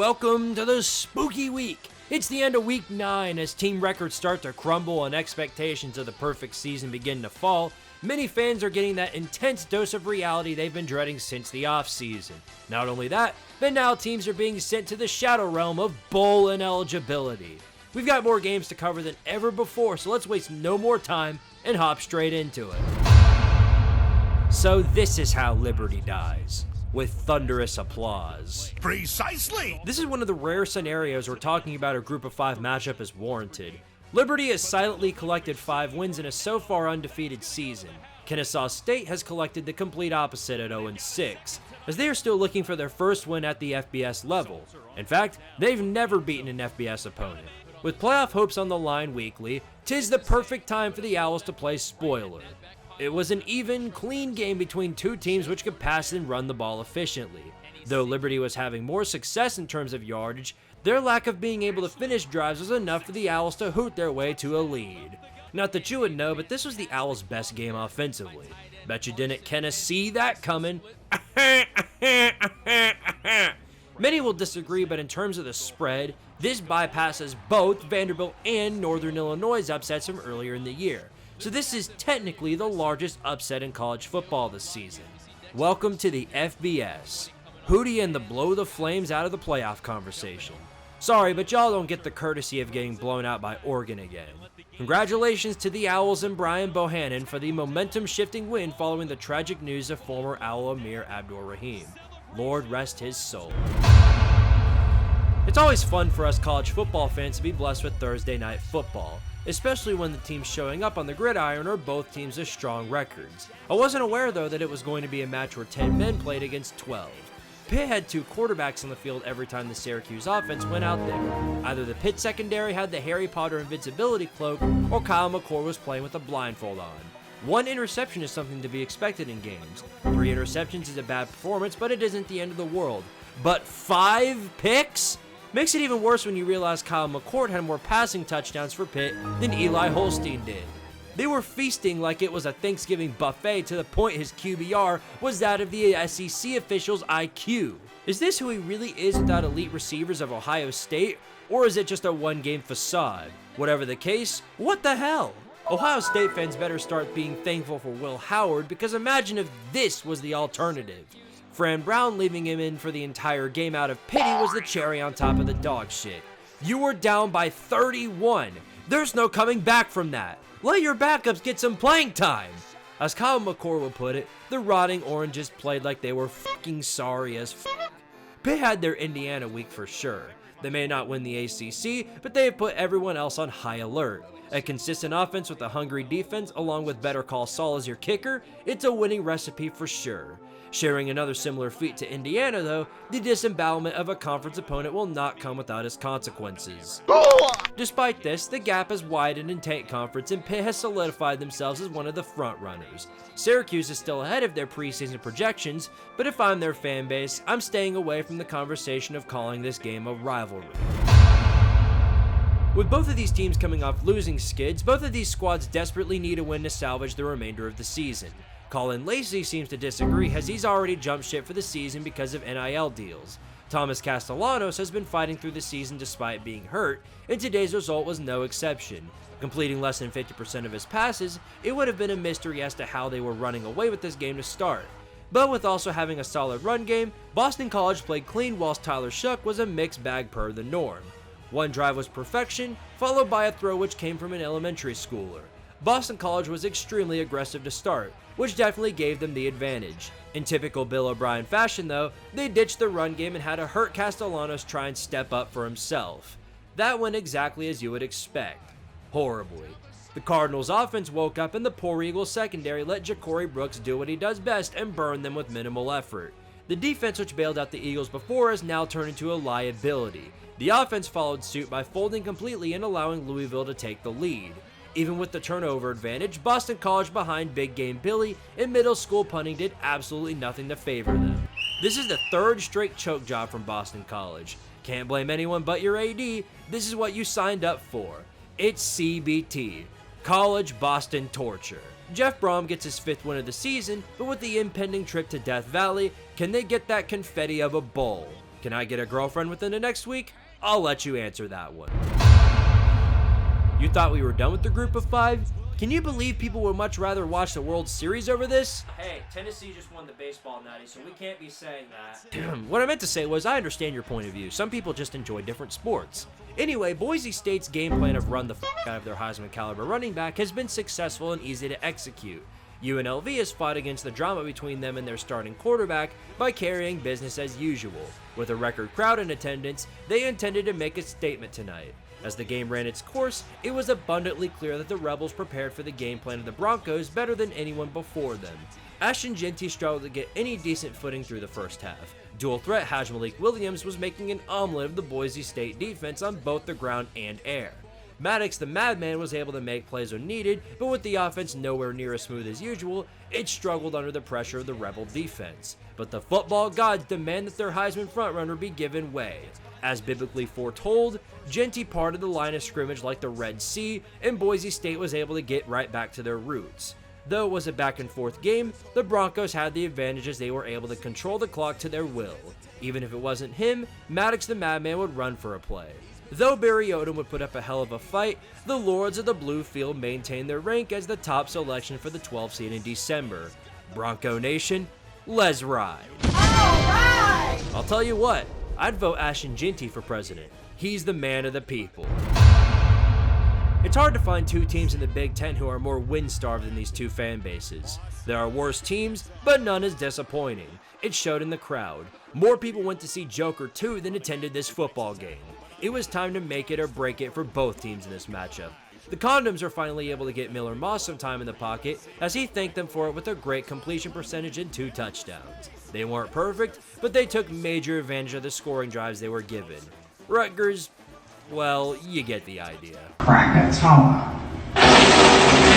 welcome to the spooky week. It's the end of week 9 as team records start to crumble and expectations of the perfect season begin to fall. Many fans are getting that intense dose of reality they've been dreading since the offseason. Not only that, but now teams are being sent to the shadow realm of bowl ineligibility. We've got more games to cover than ever before, so let's waste no more time and hop straight into it. So this is how Liberty dies. With thunderous applause. Precisely! This is one of the rare scenarios where talking about a group of 5 matchup is warranted. Liberty has silently collected 5 wins in a so far undefeated season. Kennesaw State has collected the complete opposite at 0-6, as they are still looking for their first win at the FBS level. In fact, they've never beaten an FBS opponent. With playoff hopes on the line weekly, 'tis the perfect time for the Owls to play spoiler. It was an even, clean game between two teams which could pass and run the ball efficiently. Though Liberty was having more success in terms of yardage, their lack of being able to finish drives was enough for the Owls to hoot their way to a lead. Not that you would know, but this was the Owls' best game offensively. Bet you didn't kinda see that coming. Many will disagree, but in terms of the spread, this bypasses both Vanderbilt and Northern Illinois' upsets from earlier in the year. So this is technically the largest upset in college football this season. Welcome to the FBS. Hootie and the blow the flames out of the playoff conversation. Sorry, but y'all don't get the courtesy of getting blown out by Oregon again. Congratulations to the Owls and Brian Bohannon for the momentum-shifting win following the tragic news of former Owl Amir Abdur-Rahim. Lord rest his soul. It's always fun for us college football fans to be blessed with Thursday night football, especially when the teams showing up on the gridiron are both teams with strong records. I wasn't aware though that it was going to be a match where 10 men played against 12. Pitt had 2 quarterbacks on the field every time the Syracuse offense went out there. Either the Pitt secondary had the Harry Potter invincibility cloak, or Kyle McCord was playing with a blindfold on. 1 interception is something to be expected in games. 3 interceptions is a bad performance, but it isn't the end of the world. But 5 picks? Makes it even worse when you realize Kyle McCord had more passing touchdowns for Pitt than Eli Holstein did. They were feasting like it was a Thanksgiving buffet to the point his QBR was that of the SEC officials' IQ. Is this who he really is without elite receivers of Ohio State, or is it just a one-game facade? Whatever the case, what the hell? Ohio State fans better start being thankful for Will Howard, because imagine if this was the alternative. Fran Brown leaving him in for the entire game out of pity was the cherry on top of the dog shit. You were down by 31. There's no coming back from that. Let your backups get some playing time. As Kyle McCord would put it, the rotting oranges played like they were fucking sorry as fuck. Pitt had their Indiana week for sure. They may not win the ACC, but they have put everyone else on high alert. A consistent offense with a hungry defense along with Better Call Saul as your kicker, it's a winning recipe for sure. Sharing another similar feat to Indiana though, the disembowelment of a conference opponent will not come without its consequences. Despite this, the gap has widened in Tank Conference and Pitt has solidified themselves as one of the front runners. Syracuse is still ahead of their preseason projections, but if I'm their fan base, I'm staying away from the conversation of calling this game a rivalry. With both of these teams coming off losing skids, both of these squads desperately need a win to salvage the remainder of the season. Colin Lacey seems to disagree as he's already jumped ship for the season because of NIL deals. Thomas Castellanos has been fighting through the season despite being hurt, and today's result was no exception. Completing less than 50% of his passes, it would have been a mystery as to how they were running away with this game to start. But with also having a solid run game, Boston College played clean whilst Tyler Shuck was a mixed bag per the norm. One drive was perfection, followed by a throw which came from an elementary schooler. Boston College was extremely aggressive to start, which definitely gave them the advantage. In typical Bill O'Brien fashion though, they ditched the run game and had to hurt Castellanos try and step up for himself. That went exactly as you would expect. Horribly. The Cardinals' offense woke up and the poor Eagles secondary let Ja'Cory Brooks do what he does best and burn them with minimal effort. The defense which bailed out the Eagles before has now turned into a liability. The offense followed suit by folding completely and allowing Louisville to take the lead. Even with the turnover advantage, Boston College behind Big Game Billy and middle school punting did absolutely nothing to favor them. This is the 3rd straight choke job from Boston College. Can't blame anyone but your AD, this is what you signed up for. It's CBT, College Boston Torture. Jeff Brom gets his 5th win of the season, but with the impending trip to Death Valley, can they get that confetti of a bowl? Can I get a girlfriend within the next week? I'll let you answer that one. You thought we were done with the group of 5? Can you believe people would much rather watch the World Series over this? Hey, Tennessee just won the baseball natty, so we can't be saying that. What I meant to say was, I understand your point of view. Some people just enjoy different sports. Anyway, Boise State's game plan of run the out of their Heisman caliber running back has been successful and easy to execute. UNLV has fought against the drama between them and their starting quarterback by carrying business as usual. With a record crowd in attendance, they intended to make a statement tonight. As the game ran its course, it was abundantly clear that the Rebels prepared for the game plan of the Broncos better than anyone before them. Ashton Jeanty struggled to get any decent footing through the first half. Dual threat Haj Malik Williams was making an omelet of the Boise State defense on both the ground and air. Maddox the Madman was able to make plays when needed, but with the offense nowhere near as smooth as usual, it struggled under the pressure of the Rebel defense. But the football gods demand that their Heisman frontrunner be given way. As biblically foretold, Jeanty parted the line of scrimmage like the Red Sea, and Boise State was able to get right back to their roots. Though it was a back and forth game, the Broncos had the advantage as they were able to control the clock to their will. Even if it wasn't him, Maddox the Madman would run for a play. Though Barry Odom would put up a hell of a fight, the Lords of the Blue Field maintained their rank as the top selection for the 12th seed in December. Bronco Nation, let's ride! All right! I'll tell you what, I'd vote Ashton Jeanty for president. He's the man of the people. It's hard to find two teams in the Big Ten who are more win-starved than these two fan bases. There are worse teams, but none as disappointing. It showed in the crowd. More people went to see Joker 2 than attended this football game. It was time to make it or break it for both teams in this matchup. The Condoms are finally able to get Miller Moss some time in the pocket as he thanked them for it with a great completion percentage and 2 touchdowns. They weren't perfect, but they took major advantage of the scoring drives they were given. Rutgers, well, you get the idea. Krakatoa.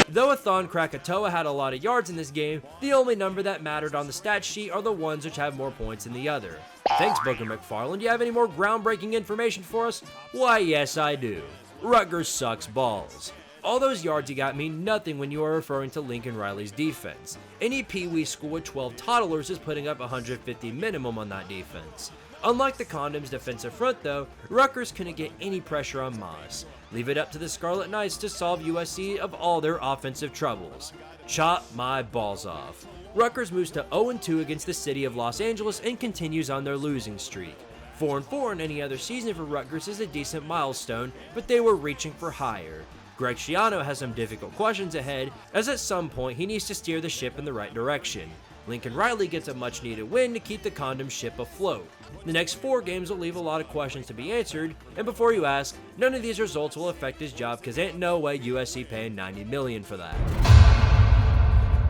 Though Athon Krakatoa had a lot of yards in this game, the only number that mattered on the stat sheet are the ones which have more points than the other. Thanks, Booker McFarland. Do you have any more groundbreaking information for us? Why, yes, I do. Rutgers sucks balls. All those yards he got mean nothing when you are referring to Lincoln Riley's defense. Any Pee-wee school with 12 toddlers is putting up 150 minimum on that defense. Unlike the Condoms' defensive front though, Rutgers couldn't get any pressure on Moss. Leave it up to the Scarlet Knights to solve USC of all their offensive troubles. Chop my balls off. Rutgers moves to 0-2 against the city of Los Angeles and continues on their losing streak. 4-4 in any other season for Rutgers is a decent milestone, but they were reaching for higher. Greg Schiano has some difficult questions ahead, as at some point he needs to steer the ship in the right direction. Lincoln Riley gets a much needed win to keep the Condom ship afloat. The next 4 games will leave a lot of questions to be answered, and before you ask, none of these results will affect his job because ain't no way USC paying $90 million for that.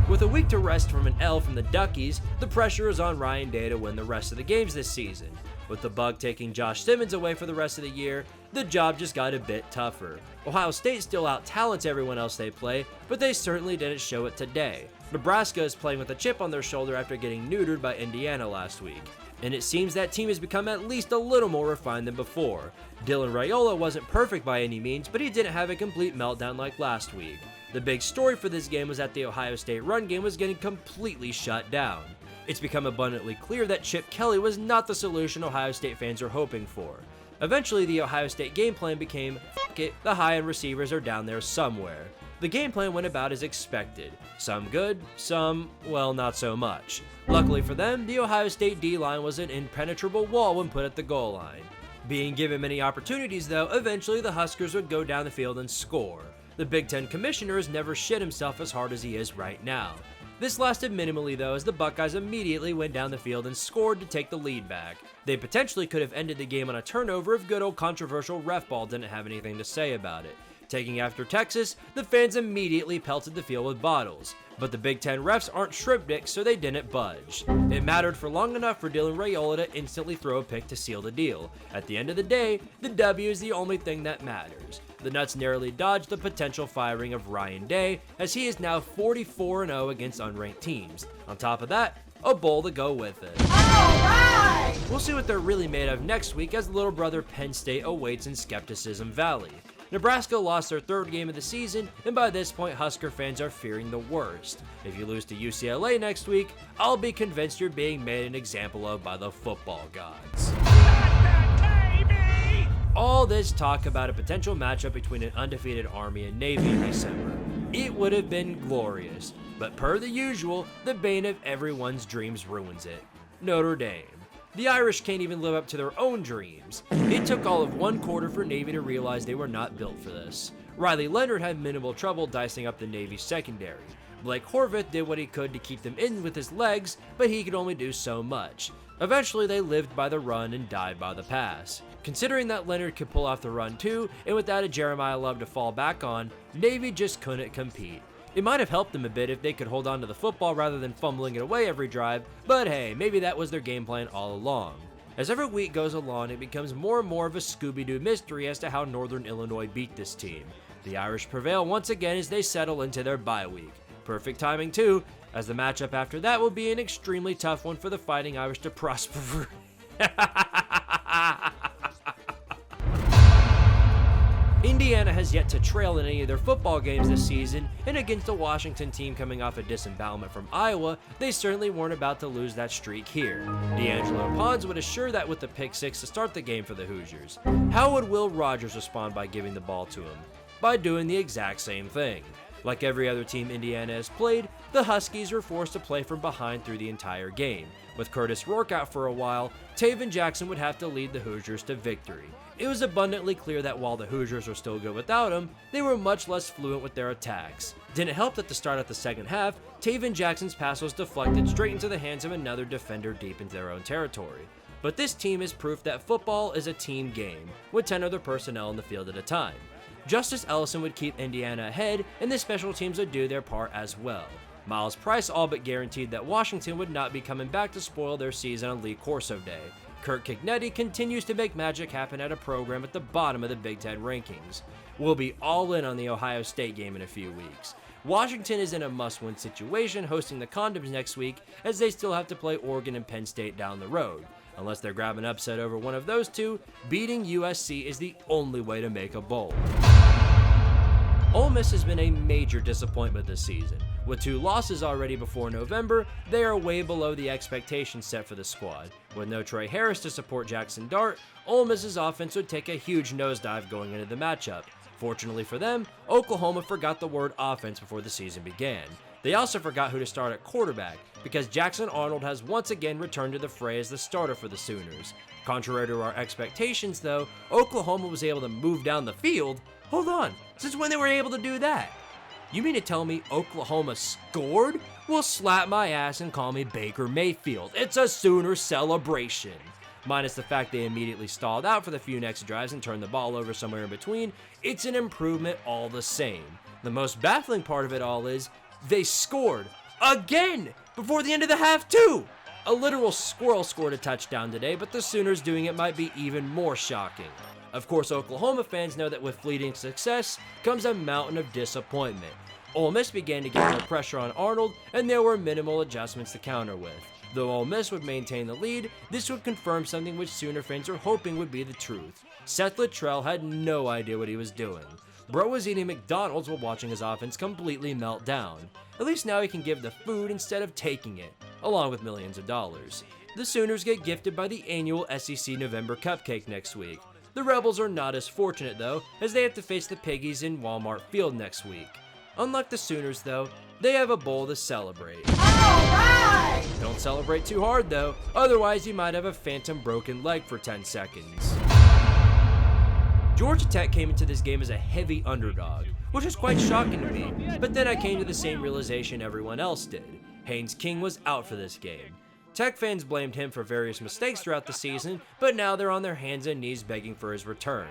With a week to rest from an L from the Duckies, the pressure is on Ryan Day to win the rest of the games this season. With the bug taking Josh Simmons away for the rest of the year, the job just got a bit tougher. Ohio State still out-talents everyone else they play, but they certainly didn't show it today. Nebraska is playing with a chip on their shoulder after getting neutered by Indiana last week. And it seems that team has become at least a little more refined than before. Dylan Raiola wasn't perfect by any means, but he didn't have a complete meltdown like last week. The big story for this game was that the Ohio State run game was getting completely shut down. It's become abundantly clear that Chip Kelly was not the solution Ohio State fans are hoping for. Eventually, the Ohio State game plan became, "F it, the high-end receivers are down there somewhere." The game plan went about as expected. Some good, some, well, not so much. Luckily for them, the Ohio State D-line was an impenetrable wall when put at the goal line. Being given many opportunities though, eventually the Huskers would go down the field and score. The Big Ten commissioner has never shit himself as hard as he is right now. This lasted minimally though, as the Buckeyes immediately went down the field and scored to take the lead back. They potentially could have ended the game on a turnover if good old controversial ref ball didn't have anything to say about it. Taking after Texas, the fans immediately pelted the field with bottles. But the Big Ten refs aren't shrimp dicks, so they didn't budge. It mattered for long enough for Dylan Raiola to instantly throw a pick to seal the deal. At the end of the day, the W is the only thing that matters. The Nuts narrowly dodged the potential firing of Ryan Day, as he is now 44-0 against unranked teams. On top of that, a bowl to go with it. Alright! We'll see what they're really made of next week as little brother Penn State awaits in Skepticism Valley. Nebraska lost their 3rd game of the season, and by this point Husker fans are fearing the worst. If you lose to UCLA next week, I'll be convinced you're being made an example of by the football gods. All this talk about a potential matchup between an undefeated Army and Navy in December. It would have been glorious, but per the usual, the bane of everyone's dreams ruins it. Notre Dame. The Irish can't even live up to their own dreams. It took all of one quarter for Navy to realize they were not built for this. Riley Leonard had minimal trouble dicing up the Navy's secondary. Blake Horvath did what he could to keep them in with his legs, but he could only do so much. Eventually, they lived by the run and died by the pass. Considering that Leonard could pull off the run too, and without a Jeremiah Love to fall back on, Navy just couldn't compete. It might have helped them a bit if they could hold on to the football rather than fumbling it away every drive, but hey, maybe that was their game plan all along. As every week goes along, it becomes more and more of a Scooby-Doo mystery as to how Northern Illinois beat this team. The Irish prevail once again as they settle into their bye week. Perfect timing too, as the matchup after that will be an extremely tough one for the Fighting Irish to prosper. Indiana has yet to trail in any of their football games this season, and against a Washington team coming off a disembowelment from Iowa, they certainly weren't about to lose that streak here. D'Angelo Pons would assure that with the pick six to start the game for the Hoosiers. How would Will Rogers respond by giving the ball to him? By doing the exact same thing. Like every other team Indiana has played, the Huskies were forced to play from behind through the entire game. With Curtis Rourke out for a while, Taven Jackson would have to lead the Hoosiers to victory. It was abundantly clear that while the Hoosiers were still good without him, they were much less fluent with their attacks. Didn't help that to start at the second half, Taven Jackson's pass was deflected straight into the hands of another defender deep into their own territory. But this team is proof that football is a team game, with 10 other personnel in the field at a time. Justice Ellison would keep Indiana ahead, and the special teams would do their part as well. Miles Price all but guaranteed that Washington would not be coming back to spoil their season on Lee Corso Day. Kirk Cignetti continues to make magic happen at a program at the bottom of the Big Ten rankings. We'll be all in on the Ohio State game in a few weeks. Washington is in a must-win situation hosting the Condoms next week, as they still have to play Oregon and Penn State down the road. Unless they're grabbing upset over one of those two, beating USC is the only way to make a bowl. Ole Miss has been a major disappointment this season. With 2 losses already before November, they are way below the expectations set for the squad. With no Trey Harris to support Jackson Dart, Ole Miss's offense would take a huge nosedive going into the matchup. Fortunately for them, Oklahoma forgot the word offense before the season began. They also forgot who to start at quarterback, because Jackson Arnold has once again returned to the fray as the starter for the Sooners. Contrary to our expectations though, Oklahoma was able to move down the field. Hold on, since when they were able to do that? You mean to tell me Oklahoma scored? Well, slap my ass and call me Baker Mayfield. It's a Sooner celebration. Minus the fact they immediately stalled out for the few next drives and turned the ball over somewhere in between, it's an improvement all the same. The most baffling part of it all is, they scored again before the end of the half too. A literal squirrel scored a touchdown today, but the Sooners doing it might be even more shocking. Of course, Oklahoma fans know that with fleeting success comes a mountain of disappointment. Ole Miss began to get more pressure on Arnold, and there were minimal adjustments to counter with. Though Ole Miss would maintain the lead, this would confirm something which Sooner fans were hoping would be the truth. Seth Littrell had no idea what he was doing. Bro was eating McDonald's while watching his offense completely melt down. At least now he can give the food instead of taking it, along with millions of dollars. The Sooners get gifted by the annual SEC November Cupcake next week. The Rebels are not as fortunate though, as they have to face the Piggies in Walmart Field next week. Unlike the Sooners though, they have a bowl to celebrate. Alright! Don't celebrate too hard though, otherwise you might have a phantom broken leg for 10 seconds. Georgia Tech came into this game as a heavy underdog, which was quite shocking to me, but then I came to the same realization everyone else did. Haynes King was out for this game. Tech fans blamed him for various mistakes throughout the season, but now they're on their hands and knees begging for his return.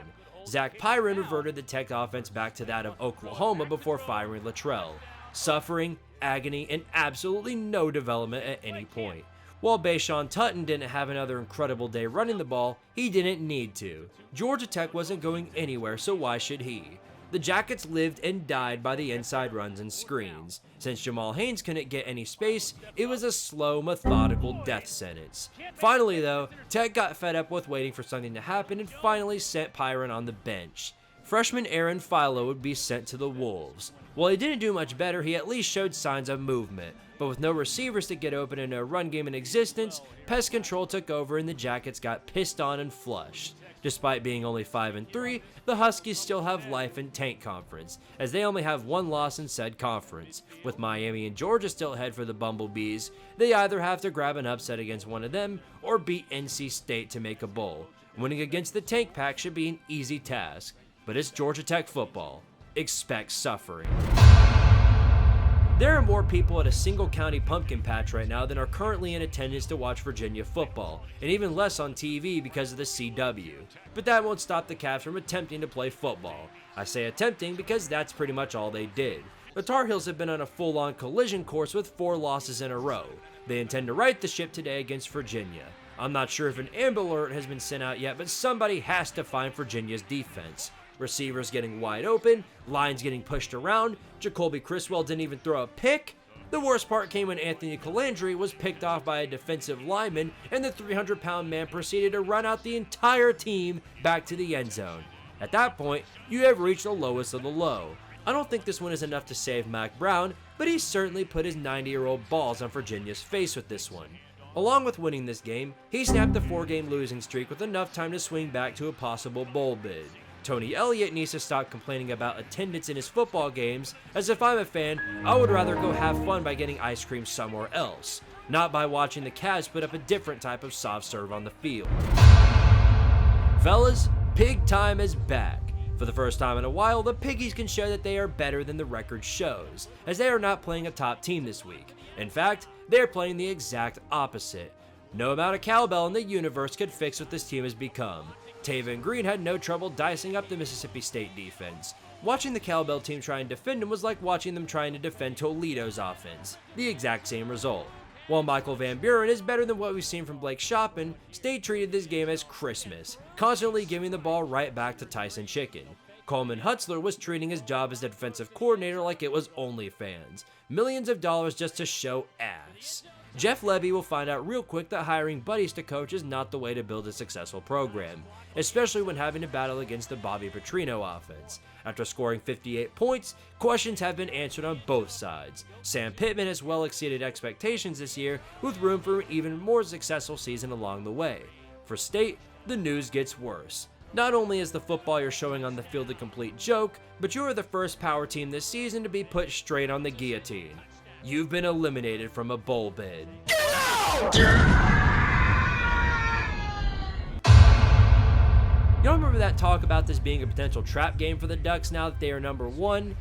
Zach Pyron reverted the Tech offense back to that of Oklahoma before firing Littrell. Suffering, agony, and absolutely no development at any point. While Bashawn Tutton didn't have another incredible day running the ball, he didn't need to. Georgia Tech wasn't going anywhere, so why should he? The Jackets lived and died by the inside runs and screens. Since Jamal Haynes couldn't get any space, it was a slow, methodical death sentence. Finally though, Tech got fed up with waiting for something to happen and finally sent Pyron on the bench. Freshman Aaron Philo would be sent to the Wolves. While he didn't do much better, he at least showed signs of movement. But with no receivers to get open and no run game in existence, pest control took over and the Jackets got pissed on and flushed. Despite being only 5-3, the Huskies still have life in Tank Conference, as they only have one loss in said conference. With Miami and Georgia still ahead for the Bumblebees, they either have to grab an upset against one of them or beat NC State to make a bowl. Winning against the Tank Pack should be an easy task, but it's Georgia Tech football. Expect suffering. There are more people at a single county pumpkin patch right now than are currently in attendance to watch Virginia football, and even less on TV because of the CW. But that won't stop the Cavs from attempting to play football. I say attempting because that's pretty much all they did. The Tar Heels have been on a full-on collision course with 4 losses in a row. They intend to right the ship today against Virginia. I'm not sure if an Amber Alert has been sent out yet, but somebody has to find Virginia's defense. Receivers getting wide open, lines getting pushed around, Jacoby Criswell didn't even throw a pick. The worst part came when Anthony Calandri was picked off by a defensive lineman and the 300-pound man proceeded to run out the entire team back to the end zone. At that point, you have reached the lowest of the low. I don't think this one is enough to save Mac Brown, but he certainly put his 90-year-old balls on Virginia's face with this one. Along with winning this game, he snapped the 4-game losing streak with enough time to swing back to a possible bowl bid. Tony Elliott needs to stop complaining about attendance in his football games, as if I'm a fan, I would rather go have fun by getting ice cream somewhere else, not by watching the Cavs put up a different type of soft serve on the field. Fellas, Pig time is back. For the first time in a while, the Piggies can show that they are better than the record shows, as they are not playing a top team this week. In fact, they are playing the exact opposite. No amount of cowbell in the universe could fix what this team has become. Taven Green had no trouble dicing up the Mississippi State defense. Watching the cowbell team try and defend him was like watching them trying to defend Toledo's offense. The exact same result. While Michael Van Buren is better than what we've seen from Blake Shoppin, State treated this game as Christmas, constantly giving the ball right back to Tyson Chicken. Coleman Hutzler was treating his job as the defensive coordinator like it was OnlyFans. Millions of dollars just to show ass. Jeff Lebby will find out real quick that hiring buddies to coach is not the way to build a successful program, especially when having to battle against the Bobby Petrino offense. After scoring 58 points, questions have been answered on both sides. Sam Pittman has well exceeded expectations this year, with room for an even more successful season along the way. For State, the news gets worse. Not only is the football you're showing on the field a complete joke, but you are the first power team this season to be put straight on the guillotine. You've been eliminated from a bowl bid. Get out! Y'all remember that talk about this being a potential trap game for the Ducks now that they are number 1?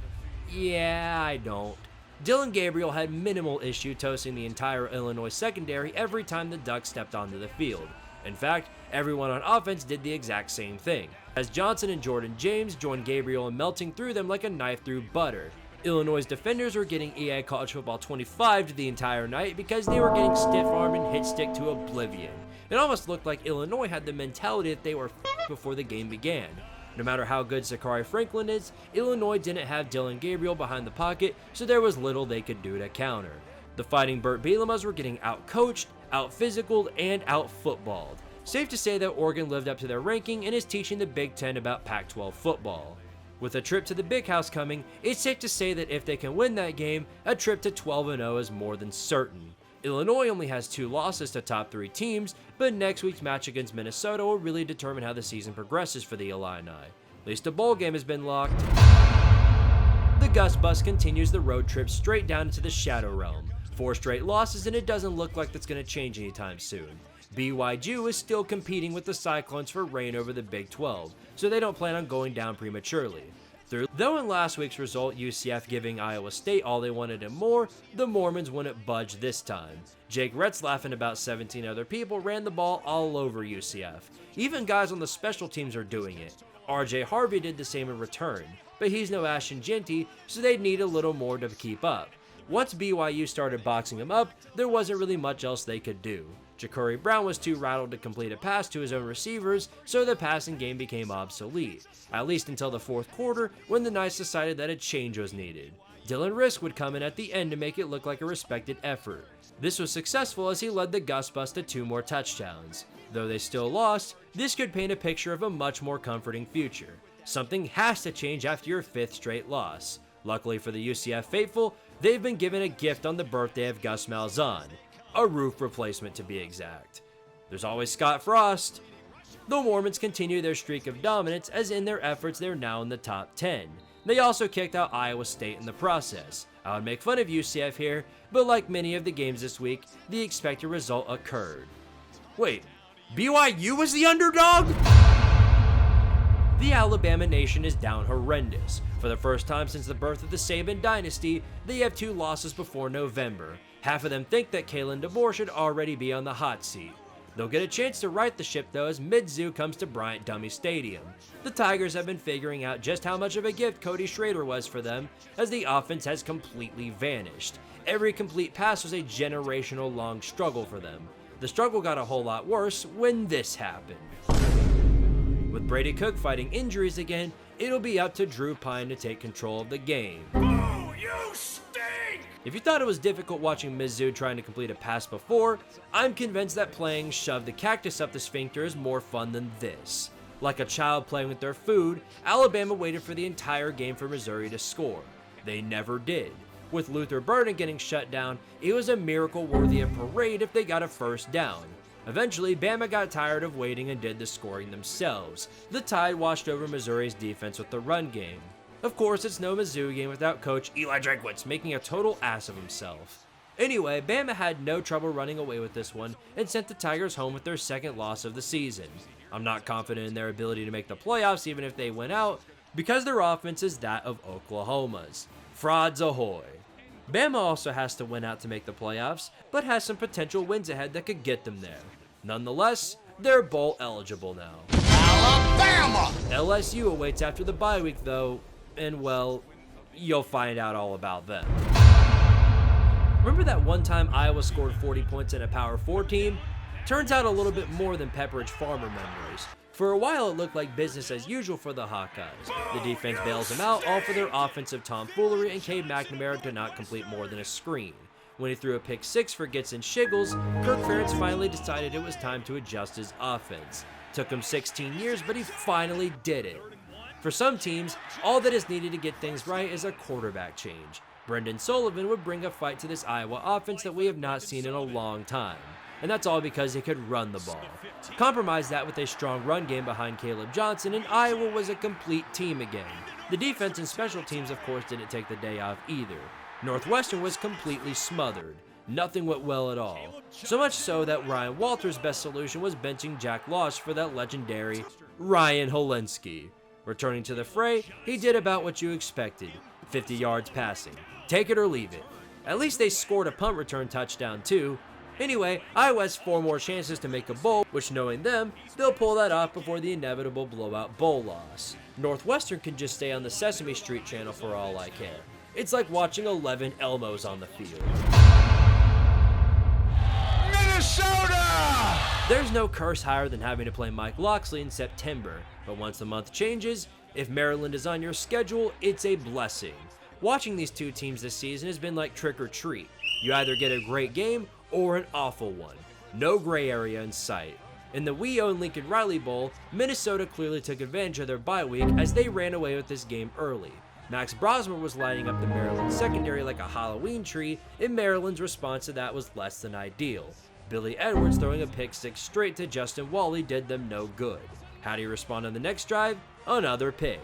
Yeah, I don't. Dylan Gabriel had minimal issue toasting the entire Illinois secondary every time the Ducks stepped onto the field. In fact, everyone on offense did the exact same thing, as Johnson and Jordan James joined Gabriel in melting through them like a knife through butter. Illinois' defenders were getting EA College Football 25 the entire night because they were getting stiff-armed and hit stick to oblivion. It almost looked like Illinois had the mentality that they were before the game began. No matter how good Zachary Franklin is, Illinois didn't have Dylan Gabriel behind the pocket, so there was little they could do to counter. The Fighting Burt Bielemas were getting out-coached, out-physicaled, and out-footballed. Safe to say that Oregon lived up to their ranking and is teaching the Big Ten about Pac-12 football. With a trip to the Big House coming, it's safe to say that if they can win that game, a trip to 12-0 is more than certain. Illinois only has 2 losses to top 3 teams, but next week's match against Minnesota will really determine how the season progresses for the Illini. At least a bowl game has been locked. The Gus Bus continues the road trip straight down into the Shadow Realm. 4 straight losses and it doesn't look like that's going to change anytime soon. BYU is still competing with the Cyclones for reign over the Big 12, so they don't plan on going down prematurely. Though in last week's result, UCF giving Iowa State all they wanted and more, the Mormons wouldn't budge this time. Jake Retzlaff and about 17 other people ran the ball all over UCF. Even guys on the special teams are doing it. RJ Harvey did the same in return, but he's no Ashton Jeanty, so they'd need a little more to keep up. Once BYU started boxing him up, there wasn't really much else they could do. Ja'Cory Brown was too rattled to complete a pass to his own receivers, so the passing game became obsolete, at least until the 4th quarter when the Knights decided that a change was needed. Dylan Risk would come in at the end to make it look like a respected effort. This was successful as he led the Gus Bus to 2 more touchdowns. Though they still lost, this could paint a picture of a much more comforting future. Something has to change after your 5th straight loss. Luckily for the UCF faithful, they've been given a gift on the birthday of Gus Malzahn. A roof replacement to be exact. There's always Scott Frost. The Mormons continue their streak of dominance, as in their efforts they're now in the top 10. They also kicked out Iowa State in the process. I would make fun of UCF here, but like many of the games this week, the expected result occurred. Wait, BYU was the underdog? The Alabama nation is down horrendous. For the first time since the birth of the Saban dynasty, they have 2 losses before November. Half of them think that Kalen DeBoer should already be on the hot seat. They'll get a chance to right the ship though as Mizzou comes to Bryant-Dummy Stadium. The Tigers have been figuring out just how much of a gift Cody Schrader was for them, as the offense has completely vanished. Every complete pass was a generational long struggle for them. The struggle got a whole lot worse when this happened. With Brady Cook fighting injuries again, it'll be up to Drew Pine to take control of the game. Oh, you stink! If you thought it was difficult watching Mizzou trying to complete a pass before, I'm convinced that playing Shove the Cactus Up the Sphincter is more fun than this. Like a child playing with their food, Alabama waited for the entire game for Missouri to score. They never did. With Luther Burden getting shut down, it was a miracle worthy of parade if they got a first down. Eventually, Bama got tired of waiting and did the scoring themselves. The Tide washed over Missouri's defense with the run game. Of course, it's no Mizzou game without coach Eli Drinkwitz making a total ass of himself. Anyway, Bama had no trouble running away with this one and sent the Tigers home with their second loss of the season. I'm not confident in their ability to make the playoffs even if they win out, because their offense is that of Oklahoma's. Frauds ahoy! Bama also has to win out to make the playoffs, but has some potential wins ahead that could get them there. Nonetheless, they're bowl eligible now. Alabama! LSU awaits after the bye week though, and well, you'll find out all about them. Remember that one time Iowa scored 40 points in a Power 4 team? Turns out a little bit more than Pepperidge Farmer memories. For a while it looked like business as usual for the Hawkeyes. The defense bails them out, all for their offensive tomfoolery, and Cade McNamara did not complete more than a screen. When he threw a pick 6 for Gits and Shiggles, Kirk Ferentz finally decided it was time to adjust his offense. Took him 16 years, but he finally did it. For some teams, all that is needed to get things right is a quarterback change. Brendan Sullivan would bring a fight to this Iowa offense that we have not seen in a long time. And that's all because he could run the ball. Compromise that with a strong run game behind Caleb Johnson, and Iowa was a complete team again. The defense and special teams, of course, didn't take the day off either. Northwestern was completely smothered. Nothing went well at all. So much so that Ryan Walters' best solution was benching Jack Losh for that legendary Ryan Helinski. Returning to the fray, he did about what you expected. 50 yards passing. Take it or leave it. At least they scored a punt return touchdown too. Anyway, Iowa has 4 more chances to make a bowl, which knowing them, they'll pull that off before the inevitable blowout bowl loss. Northwestern can just stay on the Sesame Street channel for all I care. It's like watching 11 Elmos on the field. Minnesota! There's no curse higher than having to play Mike Locksley in September, but once the month changes, if Maryland is on your schedule, it's a blessing. Watching these two teams this season has been like trick or treat. You either get a great game or an awful one. No gray area in sight. In the We Own Lincoln Riley Bowl, Minnesota clearly took advantage of their bye week as they ran away with this game early. Max Brosmer was lighting up the Maryland secondary like a Halloween tree, and Maryland's response to that was less than ideal. Billy Edwards throwing a pick 6 straight to Justin Wally did them no good. How do you respond on the next drive? Another pick.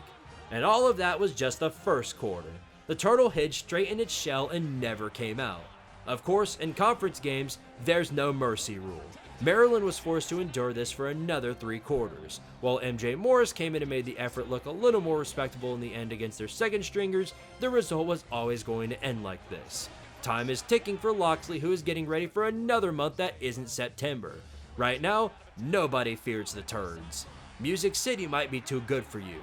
And all of that was just the first quarter. The turtle hid straight in its shell and never came out. Of course, in conference games, there's no mercy rule. Maryland was forced to endure this for another 3 quarters. While MJ Morris came in and made the effort look a little more respectable in the end against their second stringers, the result was always going to end like this. Time is ticking for Locksley, who is getting ready for another month that isn't September. Right now, nobody fears the turds. Music City might be too good for you.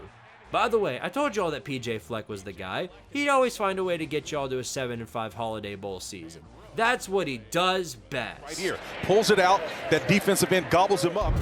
By the way, I told y'all that PJ Fleck was the guy. He'd always find a way to get y'all to a 7-5 Holiday Bowl season. That's what he does best. Right here, pulls it out, that defensive end gobbles him up.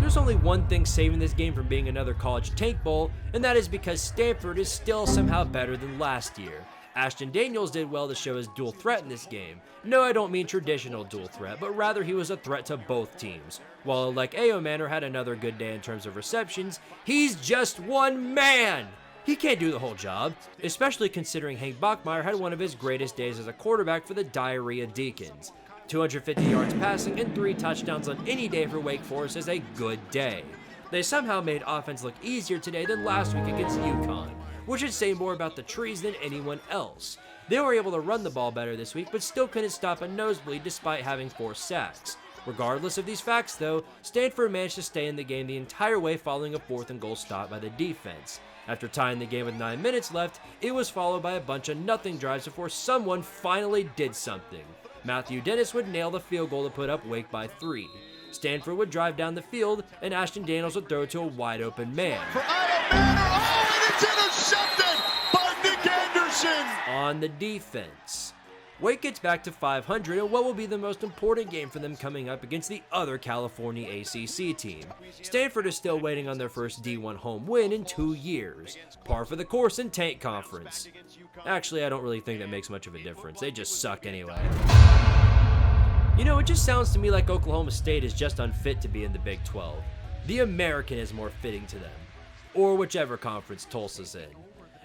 There's only one thing saving this game from being another college tank bowl, and that is because Stanford is still somehow better than last year. Ashton Daniels did well to show his dual threat in this game. No, I don't mean traditional dual threat, but rather he was a threat to both teams. While like Manor had another good day in terms of receptions, he's just one man! He can't do the whole job, especially considering Hank Bachmeier had one of his greatest days as a quarterback for the Diarrhea Deacons. 250 yards passing and 3 touchdowns on any day for Wake Forest is a good day. They somehow made offense look easier today than last week against UConn, which should say more about the trees than anyone else. They were able to run the ball better this week, but still couldn't stop a nosebleed despite having 4 sacks. Regardless of these facts though, Stanford managed to stay in the game the entire way following a 4th and goal stop by the defense. After tying the game with 9 minutes left, it was followed by a bunch of nothing drives before someone finally did something. Matthew Dennis would nail the field goal to put up Wake by 3. Stanford would drive down the field, and Ashton Daniels would throw to a wide open man. And it's intercepted by Nick Anderson. On the defense. Wake gets back to 500 in what will be the most important game for them coming up against the other California ACC team. Stanford is still waiting on their first D1 home win in 2 years. Par for the course in Tank Conference. Actually, I don't really think that makes much of a difference. They just suck anyway. You know, it just sounds to me like Oklahoma State is just unfit to be in the Big 12. The American is more fitting to them. Or whichever conference Tulsa's in.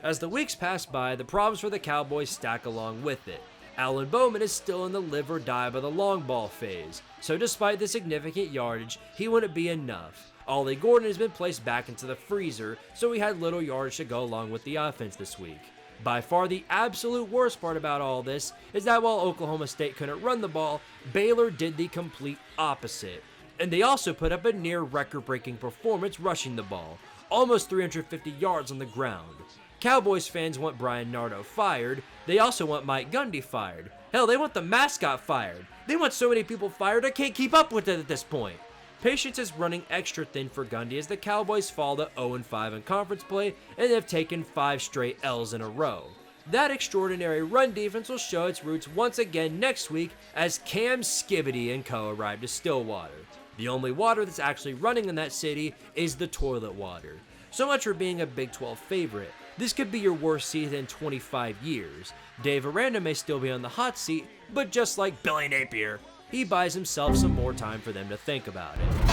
As the weeks pass by, the problems for the Cowboys stack along with it. Alan Bowman is still in the live or die by the long ball phase, so despite the significant yardage, he wouldn't be enough. Ollie Gordon has been placed back into the freezer, so he had little yardage to go along with the offense this week. By far the absolute worst part about all this is that while Oklahoma State couldn't run the ball, Baylor did the complete opposite. And they also put up a near record-breaking performance rushing the ball, almost 350 yards on the ground. Cowboys fans want Brian Nardo fired. They also want Mike Gundy fired. Hell, they want the mascot fired. They want so many people fired I can't keep up with it at this point. Patience is running extra thin for Gundy as the Cowboys fall to 0-5 in conference play and have taken 5 straight L's in a row. That extraordinary run defense will show its roots once again next week as Cam Skibbity and co. arrive to Stillwater. The only water that's actually running in that city is the toilet water. So much for being a Big 12 favorite. This could be your worst season in 25 years. Dave Aranda may still be on the hot seat, but just like Billy Napier, he buys himself some more time for them to think about it.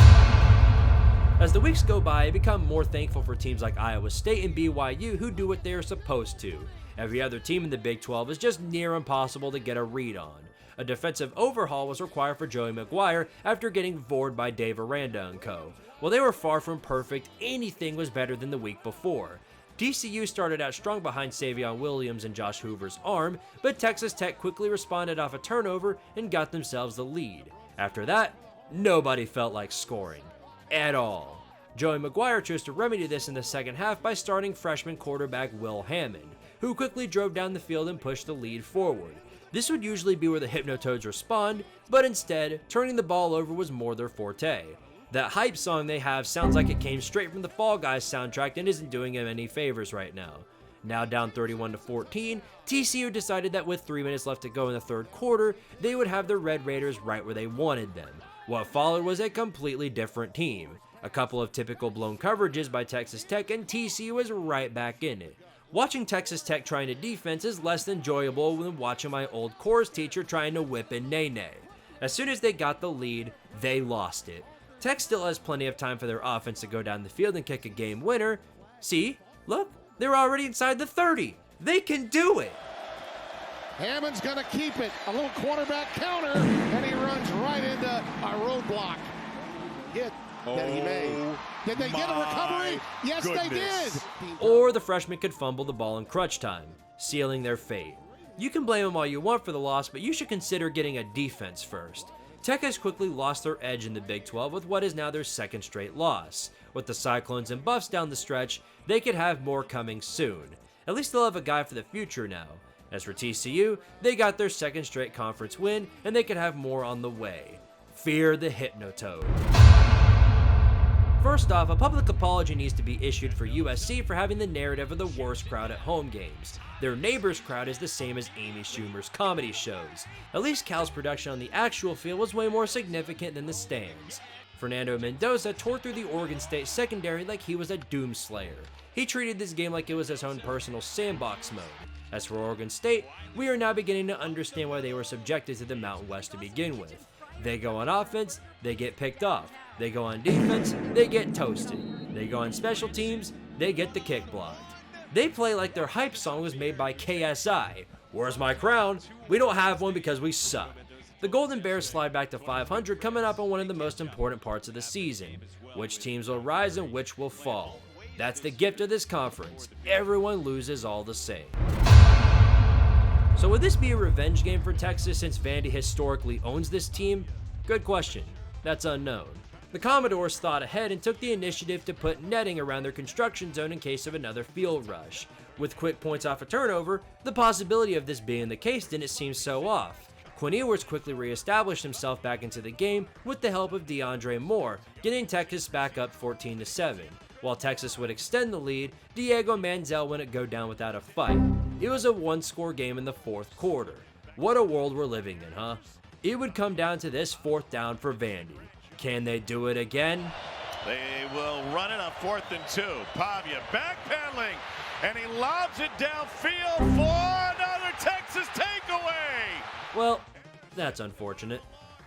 As the weeks go by, I become more thankful for teams like Iowa State and BYU who do what they are supposed to. Every other team in the Big 12 is just near impossible to get a read on. A defensive overhaul was required for Joey McGuire after getting vored by Dave Aranda and co. While they were far from perfect, anything was better than the week before. TCU started out strong behind Savion Williams and Josh Hoover's arm, but Texas Tech quickly responded off a turnover and got themselves the lead. After that, nobody felt like scoring. At all. Joey McGuire chose to remedy this in the second half by starting freshman quarterback Will Hammond, who quickly drove down the field and pushed the lead forward. This would usually be where the Hypnotoads respond, but instead, turning the ball over was more their forte. That hype song they have sounds like it came straight from the Fall Guys soundtrack and isn't doing him any favors right now. Now down 31-14, TCU decided that with 3 minutes left to go in the third quarter, they would have the Red Raiders right where they wanted them. What followed was a completely different team. A couple of typical blown coverages by Texas Tech and TCU was right back in it. Watching Texas Tech trying to defense is less enjoyable than watching my old chorus teacher trying to whip in Nene. As soon as they got the lead, they lost it. Tech still has plenty of time for their offense to go down the field and kick a game winner. See? Look, they're already inside the 30. They can do it. Hammond's going to keep it. A little quarterback counter, and he runs right into a roadblock. Hit that he made. Did they get a recovery? Yes, they did. Or the freshman could fumble the ball in crunch time, sealing their fate. You can blame them all you want for the loss, but you should consider getting a defense first. Tech has quickly lost their edge in the Big 12 with what is now their second straight loss. With the Cyclones and Buffs down the stretch, they could have more coming soon. At least they'll have a guy for the future now. As for TCU, they got their second straight conference win, and they could have more on the way. Fear the Hypnotoad. First off, a public apology needs to be issued for USC for having the narrative of the worst crowd at home games. Their neighbor's crowd is the same as Amy Schumer's comedy shows. At least Cal's production on the actual field was way more significant than the stands. Fernando Mendoza tore through the Oregon State secondary like he was a doomslayer. He treated this game like it was his own personal sandbox mode. As for Oregon State, we are now beginning to understand why they were subjected to the Mountain West to begin with. They go on offense, they get picked off. They go on defense, they get toasted. They go on special teams, they get the kick blocked. They play like their hype song was made by KSI. Where's my crown? We don't have one because we suck. The Golden Bears slide back to 500, coming up on one of the most important parts of the season. Which teams will rise and which will fall? That's the gift of this conference. Everyone loses all the same. So would this be a revenge game for Texas since Vandy historically owns this team? Good question. That's unknown. The Commodores thought ahead and took the initiative to put netting around their construction zone in case of another field rush. With quick points off a turnover, the possibility of this being the case didn't seem so off. Quinn Ewers quickly reestablished himself back into the game with the help of DeAndre Moore, getting Texas back up 14-7. While Texas would extend the lead, Diego Manziel wouldn't go down without a fight. It was a one-score game in the fourth quarter. What a world we're living in, huh? It would come down to this fourth down for Vandy. Can they do it again? They will run it on 4th and 2. Pavia backpedaling, and he lobs it downfield for another Texas takeaway. Well, that's unfortunate.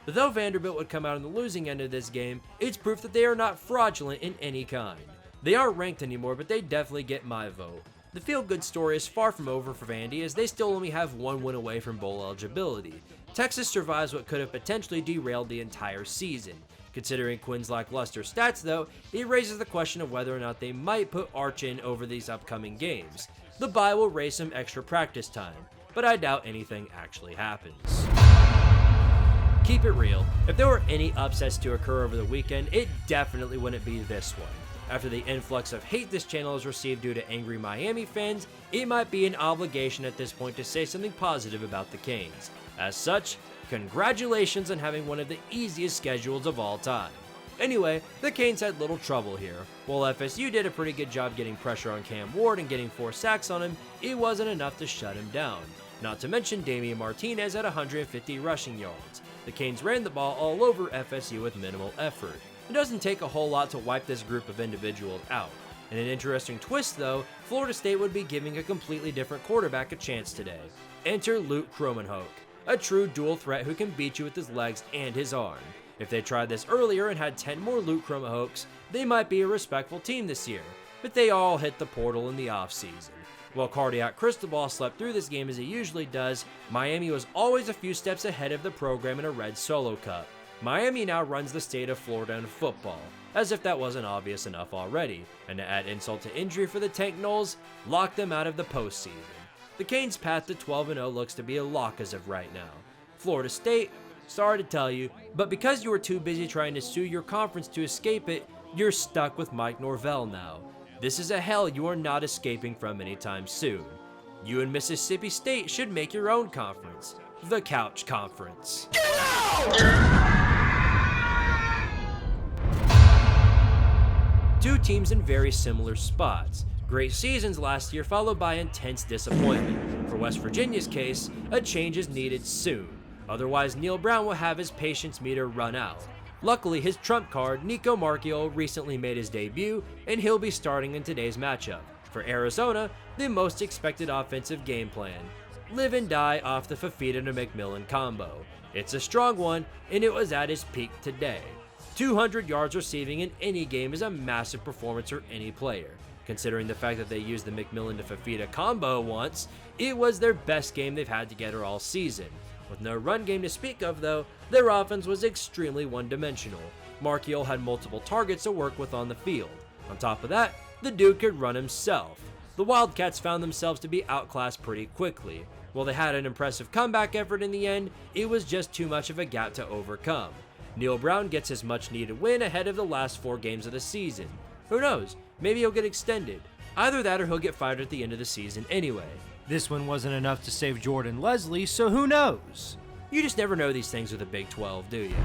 Though Vanderbilt would come out on the losing end of this game, it's proof that they are not fraudulent in any kind. They aren't ranked anymore, but they definitely get my vote. The feel-good story is far from over for Vandy, as they still only have one win away from bowl eligibility. Texas survives what could have potentially derailed the entire season. Considering Quinn's lackluster stats though, it raises the question of whether or not they might put Arch in over these upcoming games. The bye will raise some extra practice time, but I doubt anything actually happens. Keep it real, if there were any upsets to occur over the weekend, it definitely wouldn't be this one. After the influx of hate this channel has received due to angry Miami fans, it might be an obligation at this point to say something positive about the Canes. As such, congratulations on having one of the easiest schedules of all time. Anyway, the Canes had little trouble here. While FSU did a pretty good job getting pressure on Cam Ward and getting 4 sacks on him, it wasn't enough to shut him down. Not to mention Damian Martinez at 150 rushing yards. The Canes ran the ball all over FSU with minimal effort. It doesn't take a whole lot to wipe this group of individuals out. In an interesting twist though, Florida State would be giving a completely different quarterback a chance today. Enter Luke Kromenhoek, a true dual threat who can beat you with his legs and his arm. If they tried this earlier and had 10 more Luke Kromenhoeks, they might be a respectful team this year, but they all hit the portal in the offseason. While Cardiac Cristobal slept through this game as he usually does, Miami was always a few steps ahead of the program in a red solo cup. Miami now runs the state of Florida in football, as if that wasn't obvious enough already, and to add insult to injury for the Tank Knolls, lock them out of the postseason. The Canes' path to 12-0 looks to be a lock as of right now. Florida State, sorry to tell you, but because you were too busy trying to sue your conference to escape it, you're stuck with Mike Norvell now. This is a hell you are not escaping from anytime soon. You and Mississippi State should make your own conference, the Couch Conference. Get out! Two teams in very similar spots. Great seasons last year followed by intense disappointment. For West Virginia's case, a change is needed soon. Otherwise, Neil Brown will have his patience meter run out. Luckily, his trump card, Nico Marchiol, recently made his debut, and he'll be starting in today's matchup. For Arizona, the most expected offensive game plan. Live and die off the Fafita to McMillan combo. It's a strong one, and it was at its peak today. 200 yards receiving in any game is a massive performance for any player. Considering the fact that they used the McMillan to Fafita combo once, it was their best game they've had together all season. With no run game to speak of though, their offense was extremely one-dimensional. Marchiol had multiple targets to work with on the field. On top of that, the dude could run himself. The Wildcats found themselves to be outclassed pretty quickly. While they had an impressive comeback effort in the end, it was just too much of a gap to overcome. Neil Brown gets his much-needed win ahead of the last 4 games of the season. Who knows, maybe he'll get extended. Either that or he'll get fired at the end of the season anyway. This one wasn't enough to save Jordan Leslie, so who knows? You just never know these things with the Big 12, do you?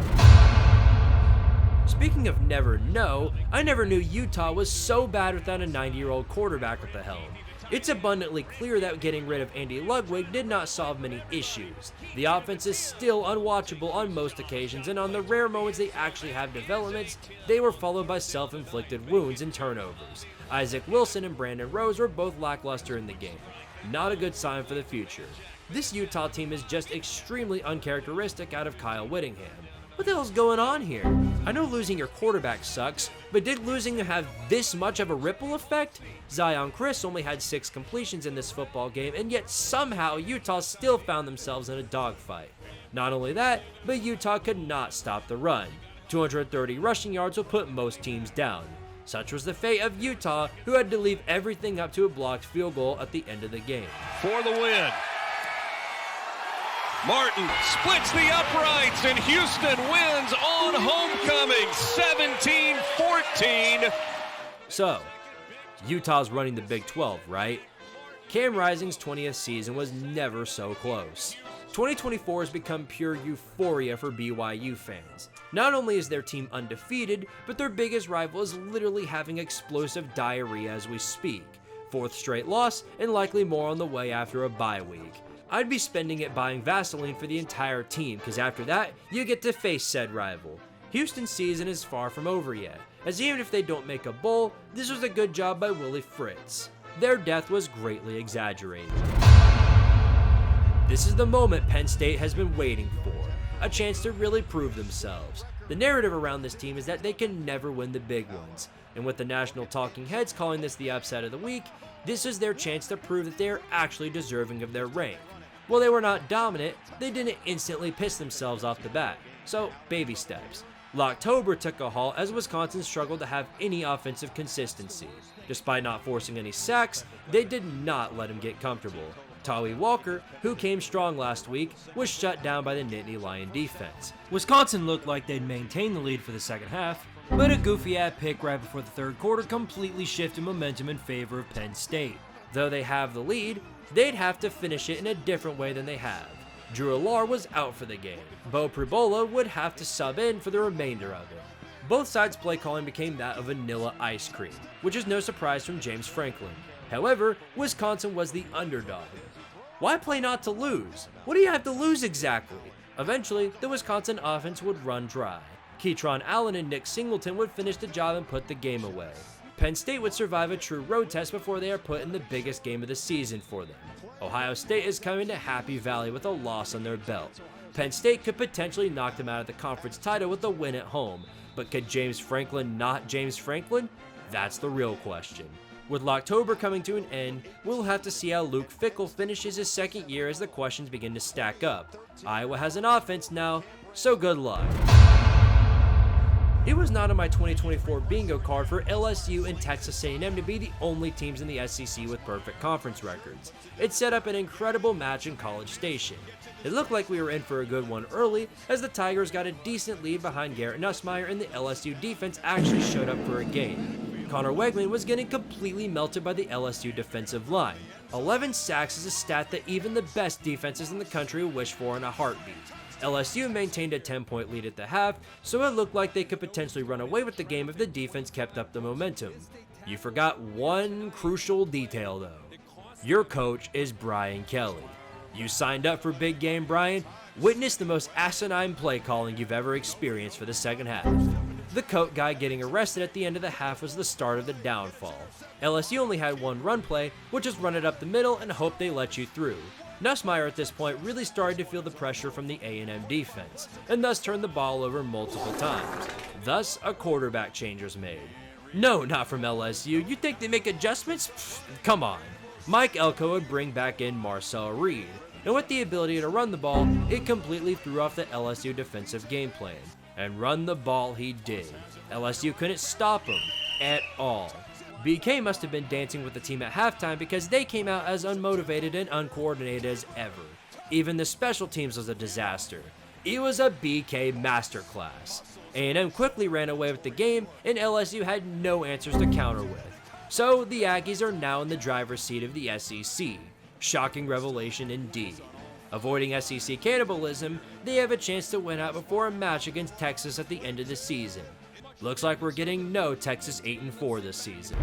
Speaking of never know, I never knew Utah was so bad without a 90-year-old quarterback at the helm. It's abundantly clear that getting rid of Andy Ludwig did not solve many issues. The offense is still unwatchable on most occasions, and on the rare moments they actually have developments, they were followed by self-inflicted wounds and turnovers. Isaac Wilson and Brandon Rose were both lackluster in the game. Not a good sign for the future. This Utah team is just extremely uncharacteristic out of Kyle Whittingham. What the hell's going on here? I know losing your quarterback sucks, but did losing him have this much of a ripple effect? Zion Chris only had 6 completions in this football game, and yet somehow Utah still found themselves in a dogfight. Not only that, but Utah could not stop the run. 230 rushing yards will put most teams down. Such was the fate of Utah, who had to leave everything up to a blocked field goal at the end of the game. For the win. Martin splits the uprights, and Houston wins on homecoming, 17-14. So, Utah's running the Big 12, right? Cam Rising's 20th season was never so close. 2024 has become pure euphoria for BYU fans. Not only is their team undefeated, but their biggest rival is literally having explosive diarrhea as we speak. 4th straight loss, and likely more on the way after a bye week. I'd be spending it buying Vaseline for the entire team, because after that, you get to face said rival. Houston's season is far from over yet, as even if they don't make a bowl, this was a good job by Willie Fritz. Their death was greatly exaggerated. This is the moment Penn State has been waiting for, a chance to really prove themselves. The narrative around this team is that they can never win the big ones, and with the national talking heads calling this the upset of the week, this is their chance to prove that they are actually deserving of their rank. While they were not dominant, they didn't instantly piss themselves off the bat, so baby steps. October took a halt as Wisconsin struggled to have any offensive consistency. Despite not forcing any sacks, they did not let him get comfortable. Tawi Walker, who came strong last week, was shut down by the Nittany Lion defense. Wisconsin looked like they'd maintain the lead for the second half, but a goofy-ass pick right before the third quarter completely shifted momentum in favor of Penn State. Though they have the lead, they'd have to finish it in a different way than they have. Drew Alar was out for the game. Bo Pribola would have to sub in for the remainder of it. Both sides' play calling became that of vanilla ice cream, which is no surprise from James Franklin. However, Wisconsin was the underdog. Why play not to lose? What do you have to lose exactly? Eventually, the Wisconsin offense would run dry. Keytron Allen and Nick Singleton would finish the job and put the game away. Penn State would survive a true road test before they are put in the biggest game of the season for them. Ohio State is coming to Happy Valley with a loss on their belt. Penn State could potentially knock them out of the conference title with a win at home, but could James Franklin not James Franklin? That's the real question. With October coming to an end, we'll have to see how Luke Fickell finishes his second year as the questions begin to stack up. Iowa has an offense now, so good luck. It was not on my 2024 bingo card for LSU and Texas A&M to be the only teams in the SEC with perfect conference records. It set up an incredible match in College Station. It looked like we were in for a good one early, as the Tigers got a decent lead behind Garrett Nussmeier and the LSU defense actually showed up for a game. Connor Wegman was getting completely melted by the LSU defensive line. 11 sacks is a stat that even the best defenses in the country wish for in a heartbeat. LSU maintained a 10-point lead at the half, so it looked like they could potentially run away with the game if the defense kept up the momentum. You forgot one crucial detail though. Your coach is Brian Kelly. You signed up for big game Brian? Witness the most asinine play calling you've ever experienced for the second half. The coat guy getting arrested at the end of the half was the start of the downfall. LSU only had one run play, which is run it up the middle and hope they let you through. Nussmeier at this point really started to feel the pressure from the A&M defense, and thus turned the ball over multiple times. Thus, a quarterback change was made. No, not from LSU. You think they make adjustments? Pfft, come on. Mike Elko would bring back in Marcel Reed, and with the ability to run the ball, it completely threw off the LSU defensive game plan. And run the ball he did. LSU couldn't stop him at all. BK must have been dancing with the team at halftime because they came out as unmotivated and uncoordinated as ever. Even the special teams was a disaster. It was a BK masterclass. A&M quickly ran away with the game, and LSU had no answers to counter with. So the Aggies are now in the driver's seat of the SEC. Shocking revelation indeed. Avoiding SEC cannibalism, they have a chance to win out before a match against Texas at the end of the season. Looks like we're getting no Texas 8-4 this season.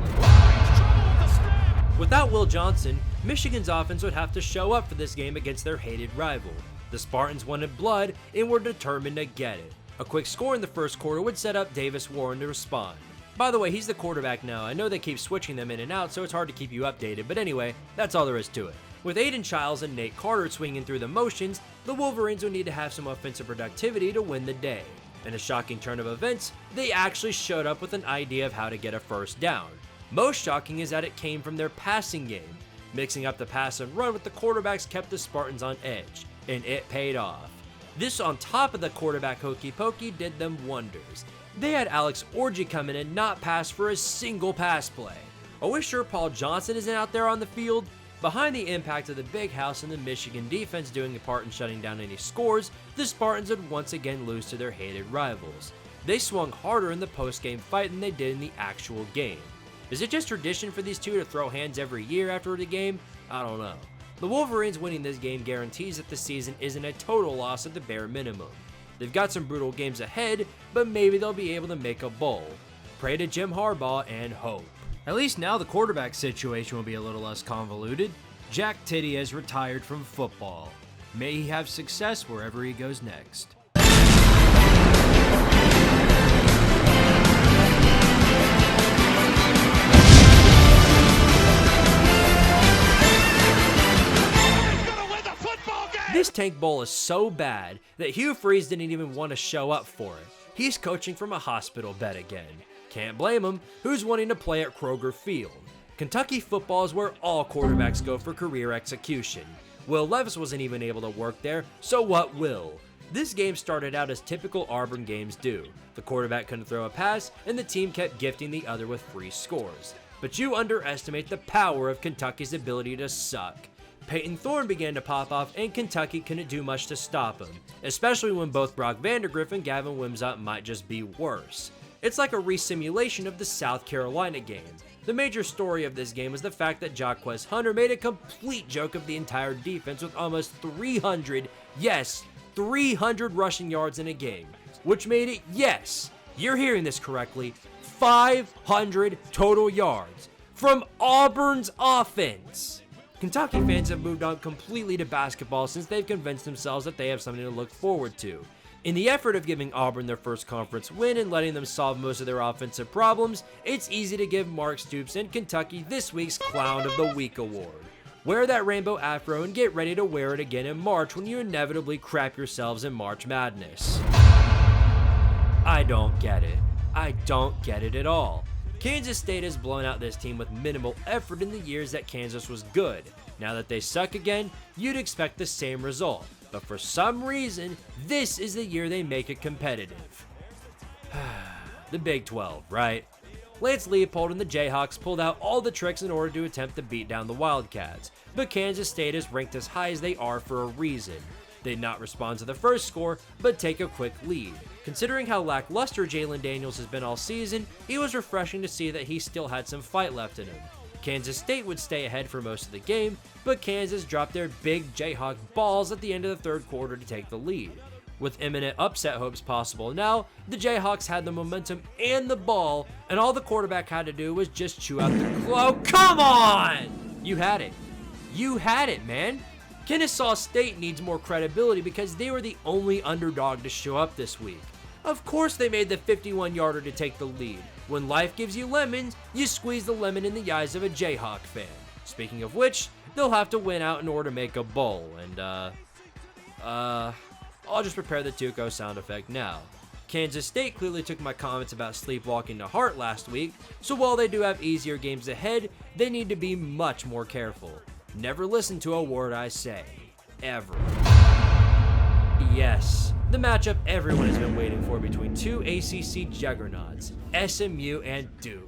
Without Will Johnson, Michigan's offense would have to show up for this game against their hated rival. The Spartans wanted blood and were determined to get it. A quick score in the first quarter would set up Davis Warren to respond. By the way, he's the quarterback now. I know they keep switching them in and out, so it's hard to keep you updated, but anyway, that's all there is to it. With Aiden Childs and Nate Carter swinging through the motions, the Wolverines would need to have some offensive productivity to win the day. In a shocking turn of events, they actually showed up with an idea of how to get a first down. Most shocking is that it came from their passing game. Mixing up the pass and run with the quarterbacks kept the Spartans on edge, and it paid off. This on top of the quarterback hokey pokey did them wonders. They had Alex Orji come in and not pass for a single pass play. Are we sure Paul Johnson isn't out there on the field? Behind the impact of the big house and the Michigan defense doing a part in shutting down any scores, the Spartans would once again lose to their hated rivals. They swung harder in the post-game fight than they did in the actual game. Is it just tradition for these two to throw hands every year after the game? I don't know. The Wolverines winning this game guarantees that the season isn't a total loss at the bare minimum. They've got some brutal games ahead, but maybe they'll be able to make a bowl. Pray to Jim Harbaugh and hope. At least now the quarterback situation will be a little less convoluted. Jack Titty has retired from football. May he have success wherever he goes next. This Tank Bowl is so bad that Hugh Freeze didn't even want to show up for it. He's coaching from a hospital bed again. Can't blame him, who's wanting to play at Kroger Field. Kentucky football is where all quarterbacks go for career execution. Will Levis wasn't even able to work there, so what will? This game started out as typical Auburn games do. The quarterback couldn't throw a pass, and the team kept gifting the other with free scores. But you underestimate the power of Kentucky's ability to suck. Peyton Thorne began to pop off, and Kentucky couldn't do much to stop him, especially when both Brock Vandagriff and Gavin Wimsatt might just be worse. It's like a resimulation of the South Carolina game. The major story of this game was the fact that Jaquez Hunter made a complete joke of the entire defense with almost 300 rushing yards in a game, which made it, yes, you're hearing this correctly, 500 total yards from Auburn's offense. Kentucky fans have moved on completely to basketball since they've convinced themselves that they have something to look forward to. In the effort of giving Auburn their first conference win and letting them solve most of their offensive problems, it's easy to give Mark Stoops and Kentucky this week's Clown of the Week award. Wear that rainbow afro and get ready to wear it again in March when you inevitably crap yourselves in March Madness. I don't get it. I don't get it at all. Kansas State has blown out this team with minimal effort in the years that Kansas was good. Now that they suck again, you'd expect the same result. But for some reason, this is the year they make it competitive. The Big 12, right? Lance Leopold and the Jayhawks pulled out all the tricks in order to attempt to beat down the Wildcats, but Kansas State is ranked as high as they are for a reason. They'd not respond to the first score, but take a quick lead. Considering how lackluster Jalen Daniels has been all season, it was refreshing to see that he still had some fight left in him. Kansas State would stay ahead for most of the game, but Kansas dropped their big Jayhawk balls at the end of the third quarter to take the lead. With imminent upset hopes possible now, the Jayhawks had the momentum and the ball, and all the quarterback had to do was just chew out the clock. Come on! You had it. You had it, man. Kennesaw State needs more credibility because they were the only underdog to show up this week. Of course they made the 51-yarder to take the lead. When life gives you lemons, you squeeze the lemon in the eyes of a Jayhawk fan. Speaking of which, they'll have to win out in order to make a bowl, and I'll just prepare the Tuco sound effect now. Kansas State clearly took my comments about sleepwalking to heart last week, so while they do have easier games ahead, they need to be much more careful. Never listen to a word I say. Ever. Yes, the matchup everyone has been waiting for between two ACC juggernauts, SMU and Duke.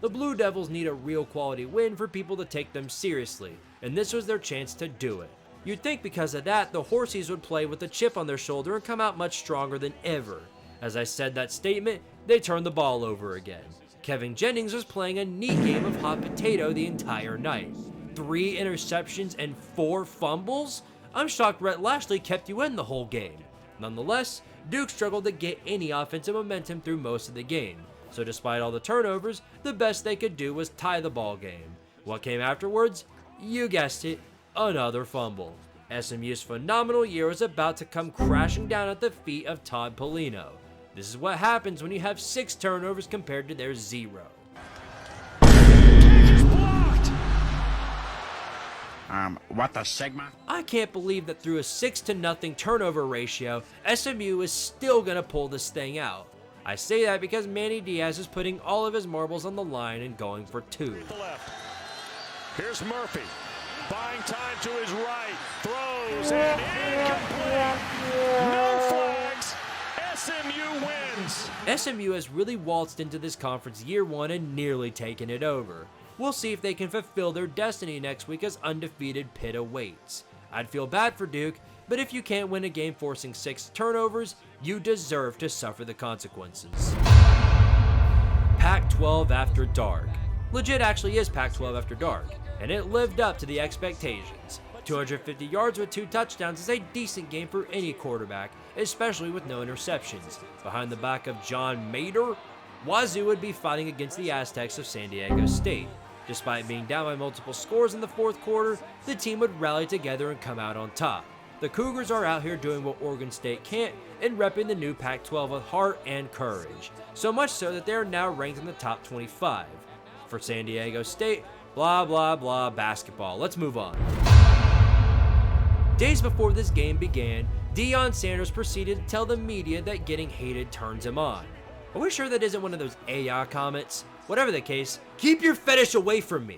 The Blue Devils need a real quality win for people to take them seriously, and this was their chance to do it. You'd think because of that, the Horsies would play with a chip on their shoulder and come out much stronger than ever. As I said that statement, they turned the ball over again. Kevin Jennings was playing a neat game of hot potato the entire night. 3 interceptions and 4 fumbles? I'm shocked Rhett Lashley kept you in the whole game. Nonetheless, Duke struggled to get any offensive momentum through most of the game, so despite all the turnovers, the best they could do was tie the ball game. What came afterwards? You guessed it, another fumble. SMU's phenomenal year was about to come crashing down at the feet of Todd Polino. This is what happens when you have 6 turnovers compared to their 0. What the Sigma? I can't believe that through a 6-0 turnover ratio, SMU is still gonna pull this thing out. I say that because Manny Diaz is putting all of his marbles on the line and going for 2. Here's Murphy, buying time to his right, throws and incomplete. No SMU wins. SMU has really waltzed into this conference year one and nearly taken it over. We'll see if they can fulfill their destiny next week as undefeated Pitt awaits. I'd feel bad for Duke, but if you can't win a game forcing 6 turnovers, you deserve to suffer the consequences. Pac-12 After Dark. Legit actually is Pac-12 After Dark, and it lived up to the expectations. 250 yards with 2 touchdowns is a decent game for any quarterback, especially with no interceptions. Behind the back of John Mater, Wazoo would be fighting against the Aztecs of San Diego State. Despite being down by multiple scores in the fourth quarter, the team would rally together and come out on top. The Cougars are out here doing what Oregon State can't and repping the new Pac-12 with heart and courage. So much so that they are now ranked in the top 25. For San Diego State, blah blah blah basketball. Let's move on. Days before this game began, Deion Sanders proceeded to tell the media that getting hated turns him on. Are we sure that isn't one of those AI comments? Whatever the case, keep your fetish away from me.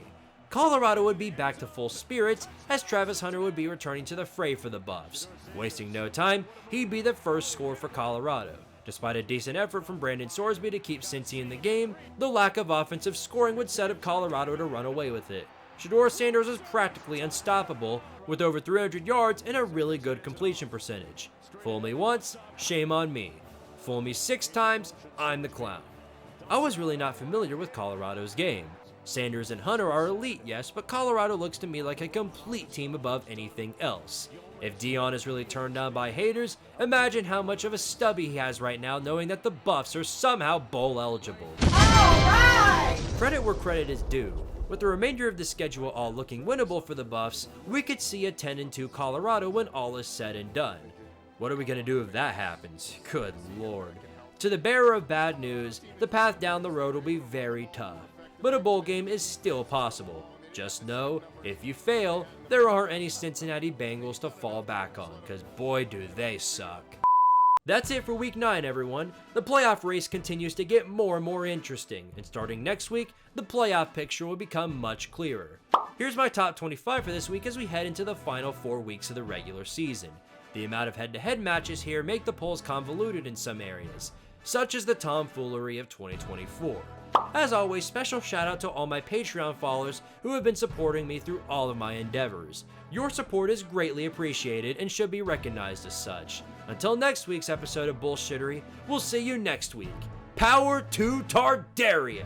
Colorado would be back to full spirits as Travis Hunter would be returning to the fray for the Buffs. Wasting no time, he'd be the first scorer for Colorado. Despite a decent effort from Brandon Sorsby to keep Cincy in the game, the lack of offensive scoring would set up Colorado to run away with it. Shedeur Sanders was practically unstoppable with over 300 yards and a really good completion percentage. Fool me once, shame on me. Fool me 6 times, I'm the clown. I was really not familiar with Colorado's game. Sanders and Hunter are elite, yes, but Colorado looks to me like a complete team above anything else. If Deion is really turned down by haters, imagine how much of a stubby he has right now knowing that the Buffs are somehow bowl eligible. Alright! Credit where credit is due. With the remainder of the schedule all looking winnable for the Buffs, we could see a 10-2 Colorado when all is said and done. What are we going to do if that happens? Good lord. To the bearer of bad news, the path down the road will be very tough. But a bowl game is still possible. Just know, if you fail, there aren't any Cincinnati Bengals to fall back on, because boy do they suck. That's it for week 9, everyone. The playoff race continues to get more and more interesting, and starting next week, the playoff picture will become much clearer. Here's my top 25 for this week as we head into the final 4 weeks of the regular season. The amount of head-to-head matches here make the polls convoluted in some areas, such as the tomfoolery of 2024. As always, special shout out to all my Patreon followers who have been supporting me through all of my endeavors. Your support is greatly appreciated and should be recognized as such. Until next week's episode of Bullshittery, we'll see you next week. Power to Tardaria!